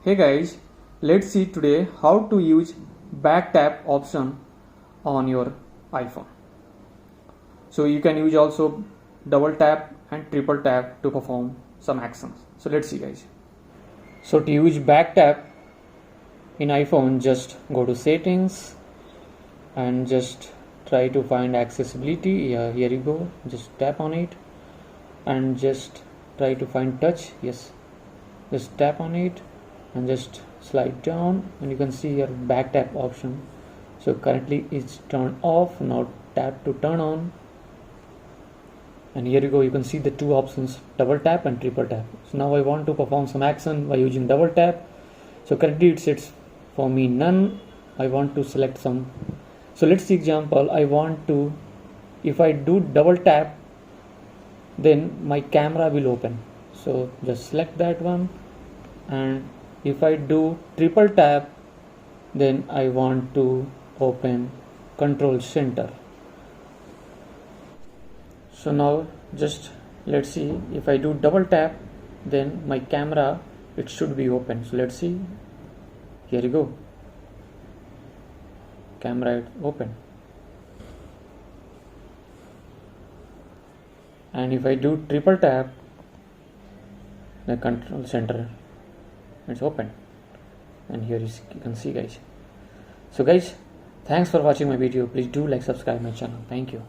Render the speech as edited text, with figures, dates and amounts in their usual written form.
Hey guys, let's see today how to use back tap option on your iPhone. So you can use also double tap and triple tap to perform some actions. So let's see guys. So to use back tap in iPhone, just go to settings and just try to find accessibility. Yeah, here you go. Just tap on it and just try to find touch. Yes, just tap on it and just slide down and you can see your back tap option. So currently it's turned off. Now tap to turn on, and here you go, you can see the two options, double tap and triple tap. So now I want to perform some action by using double tap. So currently it sets for me none. I want to select some. So let's see example. I want to, if I do double tap, then my camera will open. So just select that one, and if I do triple tap, then I want to open control center. So now just let's see, if I do double tap, then my camera, it should be open. So let's see, here you go, camera open. And if I do triple tap, the control center, it's open, and here you can see guys. So guys, thanks for watching my video. Please do like, subscribe my channel. Thank you.